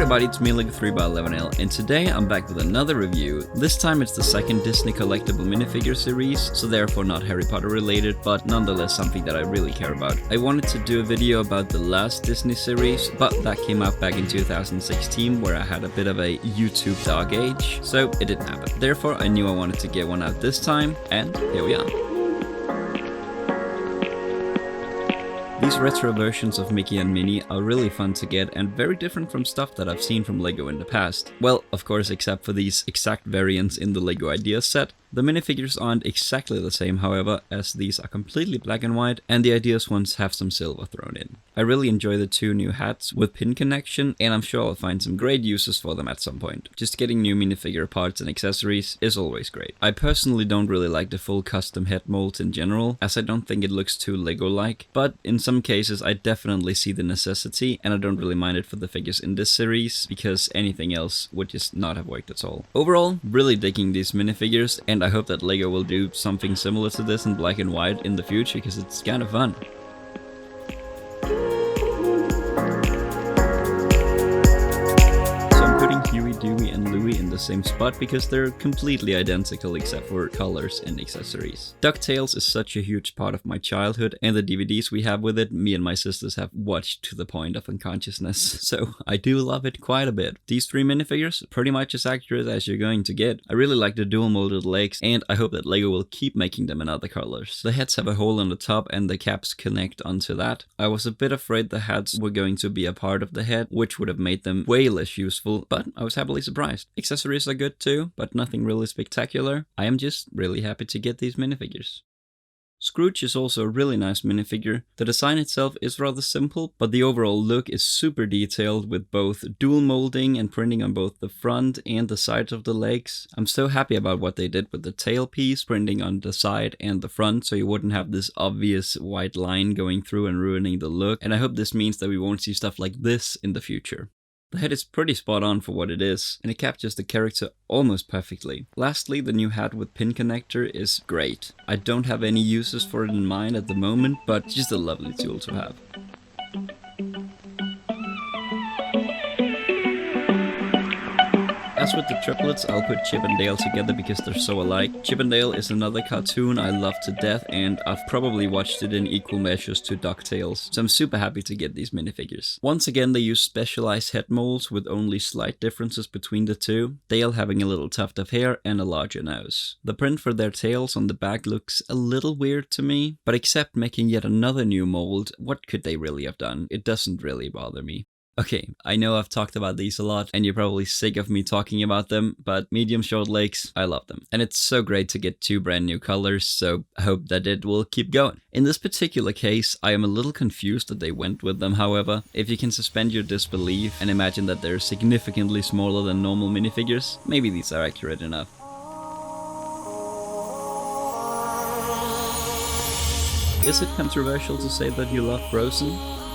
everybody, it's me Lego3x11L, and today I'm back with another review. This time it's the second Disney Collectible Minifigure series, so therefore not Harry Potter related, but nonetheless something that I really care about. I wanted to do a video about the last Disney series, but that came out back in 2016 where I had a bit of a YouTube dog age, so it didn't happen. Therefore I knew I wanted to get one out this time, and here we are. These retro versions of Mickey and Minnie are really fun to get and very different from stuff that I've seen from LEGO in the past. Well, of course, except for these exact variants in the LEGO Ideas set. The minifigures aren't exactly the same, however, as these are completely black and white, and the Ideas ones have some silver thrown in. I really enjoy the two new hats with pin connection, and I'm sure I'll find some great uses for them at some point. Just getting new minifigure parts and accessories is always great. I personally don't really like the full custom head molds in general, as I don't think it looks too LEGO-like, but in some cases I definitely see the necessity, and I don't really mind it for the figures in this series, because anything else would just not have worked at all. Overall, really digging these minifigures, and I hope that LEGO will do something similar to this in black and white in the future, because it's kind of fun. Huey, Dewey and Louie in the same spot because they're completely identical except for colors and accessories. DuckTales is such a huge part of my childhood, and the DVDs we have with it, me and my sisters have watched to the point of unconsciousness, so I do love it quite a bit. These three minifigures are pretty much as accurate as you're going to get. I really like the dual molded legs, and I hope that LEGO will keep making them in other colors. The heads have a hole on the top and the caps connect onto that. I was a bit afraid the hats were going to be a part of the head, which would have made them way less useful, but I was happily surprised. Accessories are good too, but nothing really spectacular. I am just really happy to get these minifigures. Scrooge is also a really nice minifigure. The design itself is rather simple, but the overall look is super detailed with both dual molding and printing on both the front and the sides of the legs. I'm so happy about what they did with the tail piece, printing on the side and the front, so you wouldn't have this obvious white line going through and ruining the look, and I hope this means that we won't see stuff like this in the future. The head is pretty spot on for what it is, and it captures the character almost perfectly. Lastly, the new hat with pin connector is great. I don't have any uses for it in mind at the moment, but just a lovely tool to have. As with the triplets, I'll put Chip and Dale together because they're so alike. Chip and Dale is another cartoon I love to death, and I've probably watched it in equal measures to DuckTales, so I'm super happy to get these minifigures. Once again, they use specialized head molds with only slight differences between the two, Dale having a little tuft of hair and a larger nose. The print for their tails on the back looks a little weird to me, but except making yet another new mold, what could they really have done? It doesn't really bother me. Okay, I know I've talked about these a lot, and you're probably sick of me talking about them, but medium short legs, I love them. And it's so great to get two brand new colors, so I hope that it will keep going. In this particular case, I am a little confused that they went with them, however. If you can suspend your disbelief and imagine that they're significantly smaller than normal minifigures, maybe these are accurate enough. Is it controversial to say that you love Frozen?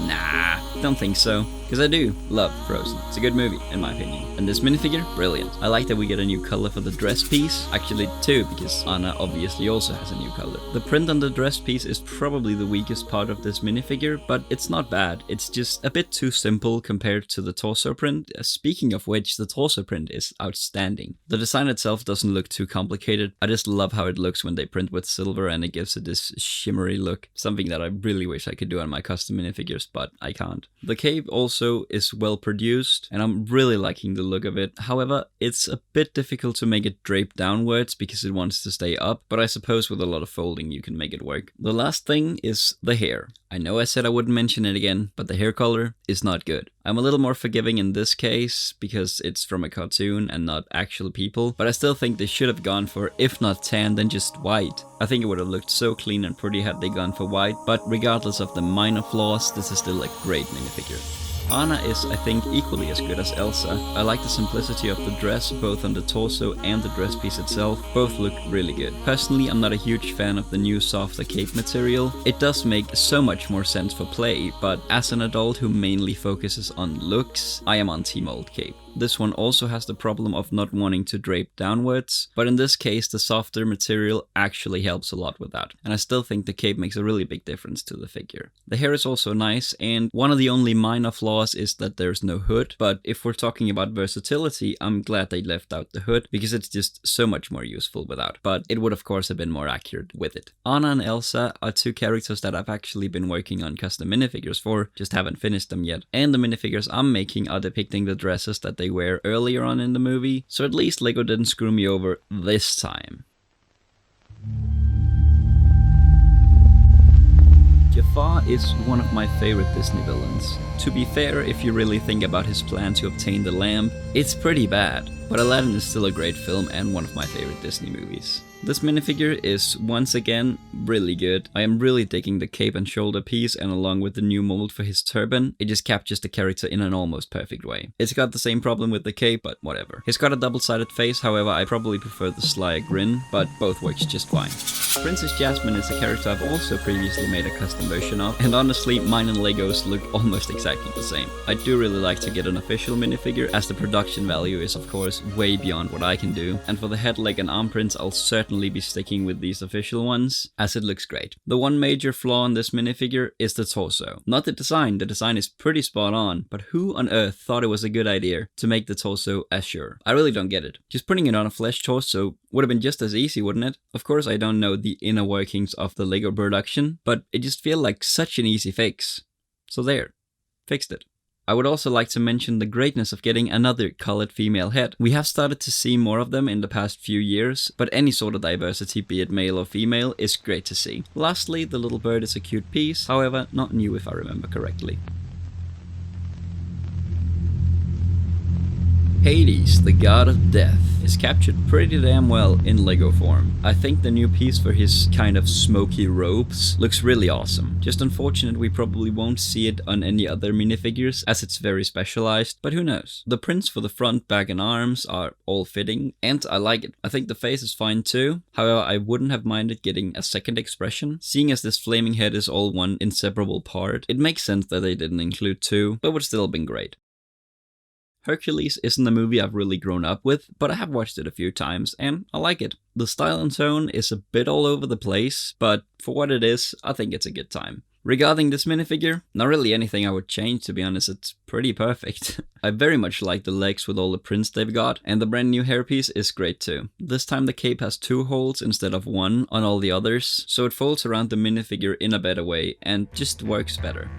Nah, don't think so, because I do love Frozen. It's a good movie, in my opinion. And this minifigure, brilliant. I like that we get a new color for the dress piece, actually two, because Anna obviously also has a new color. The print on the dress piece is probably the weakest part of this minifigure, but it's not bad. It's just a bit too simple compared to the torso print. Speaking of which, the torso print is outstanding. The design itself doesn't look too complicated. I just love how it looks when they print with silver, and it gives it this shimmery look. Something that I really wish I could do on my custom minifigures, but I can't. The cape also is well produced, and I'm really liking the look of it. However, it's a bit difficult to make it drape downwards because it wants to stay up, but I suppose with a lot of folding you can make it work. The last thing is the hair. I know I said I wouldn't mention it again, but the hair color is not good. I'm a little more forgiving in this case because it's from a cartoon and not actual people, but I still think they should have gone for, if not tan, then just white. I think it would have looked so clean and pretty had they gone for white, but regardless of the minor flaws, this is still a great minifigure. Anna is, I think, equally as good as Elsa. I like the simplicity of the dress, both on the torso and the dress piece itself. Both look really good. Personally, I'm not a huge fan of the new softer cape material. It does make so much more sense for play, but as an adult who mainly focuses on looks, I am on Team Old Cape. This one also has the problem of not wanting to drape downwards, but in this case the softer material actually helps a lot with that. And I still think the cape makes a really big difference to the figure. The hair is also nice, and one of the only minor flaws is that there's no hood, but if we're talking about versatility, I'm glad they left out the hood because it's just so much more useful without. But it would of course have been more accurate with it. Anna and Elsa are two characters that I've actually been working on custom minifigures for, just haven't finished them yet. And the minifigures I'm making are depicting the dresses that they wear earlier on in the movie, so at least LEGO didn't screw me over this time. Jafar is one of my favorite Disney villains. To be fair, if you really think about his plan to obtain the lamp, it's pretty bad. But Aladdin is still a great film and one of my favorite Disney movies. This minifigure is, once again, really good. I am really digging the cape and shoulder piece, and along with the new mold for his turban, it just captures the character in an almost perfect way. It's got the same problem with the cape, but whatever. He's got a double-sided face, however I probably prefer the sly grin, but both works just fine. Princess Jasmine is a character I've also previously made a custom version of, and honestly, mine and Legos look almost exactly the same. I do really like to get an official minifigure, as the production value is of course way beyond what I can do, and for the head, leg and arm prints I'll certainly be sticking with these official ones, as it looks great. The one major flaw in this minifigure is the torso. Not the design is pretty spot on, but who on earth thought it was a good idea to make the torso azure? I really don't get it. Just putting it on a flesh torso would have been just as easy, wouldn't it? Of course I don't know the inner workings of the LEGO production, but it just feels like such an easy fix. So there, fixed it. I would also like to mention the greatness of getting another colored female head. We have started to see more of them in the past few years, but any sort of diversity, be it male or female, is great to see. Lastly, the little bird is a cute piece, however, not new if I remember correctly. Hades, the god of death, is captured pretty damn well in LEGO form. I think the new piece for his kind of smoky robes looks really awesome. Just unfortunate we probably won't see it on any other minifigures, as it's very specialized, but who knows. The prints for the front, back and arms are all fitting, and I like it. I think the face is fine too, however I wouldn't have minded getting a second expression. Seeing as this flaming head is all one inseparable part, it makes sense that they didn't include two, but would still have been great. Hercules isn't a movie I've really grown up with, but I have watched it a few times, and I like it. The style and tone is a bit all over the place, but for what it is, I think it's a good time. Regarding this minifigure, not really anything I would change, to be honest, it's pretty perfect. I very much like the legs with all the prints they've got, and the brand new hairpiece is great too. This time the cape has 2 holes instead of 1 on all the others, so it folds around the minifigure in a better way, and just works better.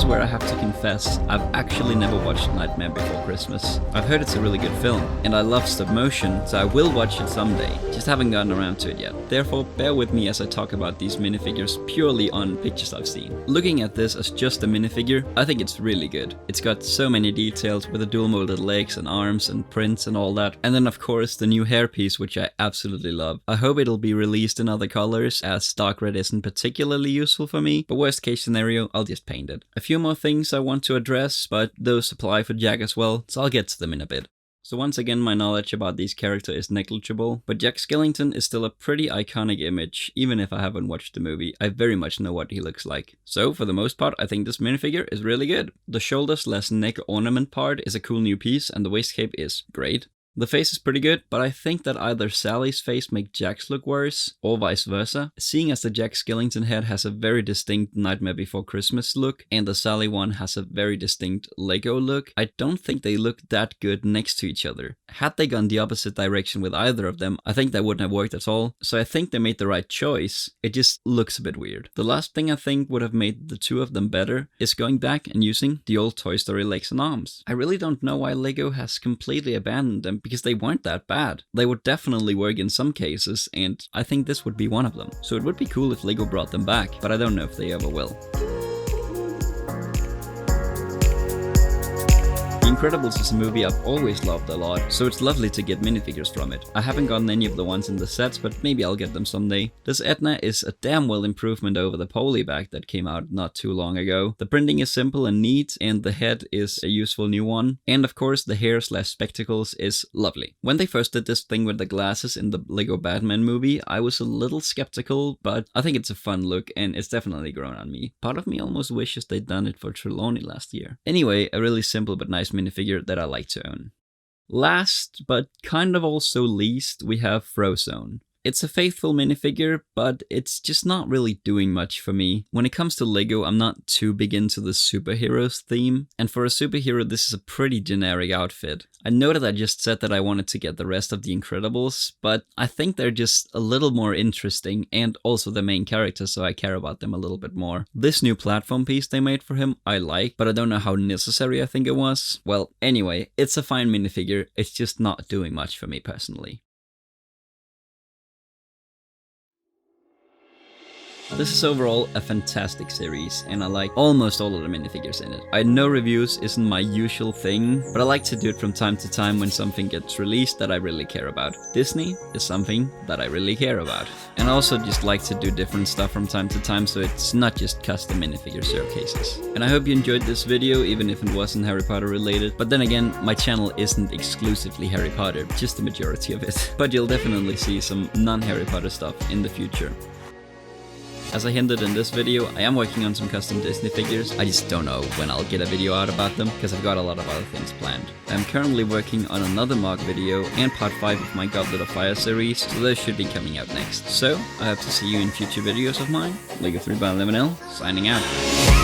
Where I have to confess, I've actually never watched Nightmare Before Christmas. I've heard it's a really good film, and I love stop motion, so I will watch it someday, just haven't gotten around to it yet. Therefore, bear with me as I talk about these minifigures purely on pictures I've seen. Looking at this as just a minifigure, I think it's really good. It's got so many details with the dual molded legs and arms and prints and all that, and then of course the new hairpiece, which I absolutely love. I hope it'll be released in other colors, as dark red isn't particularly useful for me, but worst case scenario, I'll just paint it. A few more things I want to address, but those apply for Jack as well, so I'll get to them in a bit. So once again, my knowledge about these characters is negligible, but Jack Skellington is still a pretty iconic image. Even if I haven't watched the movie, I very much know what he looks like. So for the most part, I think this minifigure is really good. The shoulder/neck ornament part is a cool new piece, and the waist cape is great. The face is pretty good, but I think that either Sally's face makes Jack's look worse, or vice versa. Seeing as the Jack Skellington head has a very distinct Nightmare Before Christmas look, and the Sally one has a very distinct Lego look, I don't think they look that good next to each other. Had they gone the opposite direction with either of them, I think that wouldn't have worked at all, so I think they made the right choice. It just looks a bit weird. The last thing I think would have made the two of them better is going back and using the old Toy Story legs and arms. I really don't know why Lego has completely abandoned them, because they weren't that bad. They would definitely work in some cases, and I think this would be one of them. So it would be cool if Lego brought them back, but I don't know if they ever will. The Incredibles is a movie I've always loved a lot, so it's lovely to get minifigures from it. I haven't gotten any of the ones in the sets, but maybe I'll get them someday. This Edna is a damn well improvement over the Polybag that came out not too long ago. The printing is simple and neat, and the head is a useful new one. And of course, the hair/spectacles is lovely. When they first did this thing with the glasses in the Lego Batman movie, I was a little skeptical, but I think it's a fun look and it's definitely grown on me. Part of me almost wishes they'd done it for Trelawney last year. Anyway, a really simple but nice minifigure that I like to own. Last, but kind of also least, we have Frozone. It's a faithful minifigure, but it's just not really doing much for me. When it comes to Lego, I'm not too big into the superheroes theme, and for a superhero this is a pretty generic outfit. I know that I just said that I wanted to get the rest of the Incredibles, but I think they're just a little more interesting, and also the main character, so I care about them a little bit more. This new platform piece they made for him I like, but I don't know how necessary I think it was. Well, anyway, it's a fine minifigure, it's just not doing much for me personally. This is overall a fantastic series, and I like almost all of the minifigures in it. I know reviews isn't my usual thing, but I like to do it from time to time when something gets released that I really care about. Disney is something that I really care about. And I also just like to do different stuff from time to time, so it's not just custom minifigure showcases. And I hope you enjoyed this video, even if it wasn't Harry Potter related. But then again, my channel isn't exclusively Harry Potter, just the majority of it. But you'll definitely see some non-Harry Potter stuff in the future. As I hinted in this video, I am working on some custom Disney figures. I just don't know when I'll get a video out about them, because I've got a lot of other things planned. I'm currently working on another mock video and part 5 of my Goblet of Fire series, so those should be coming out next. So, I hope to see you in future videos of mine. Lego 3x11L, signing out.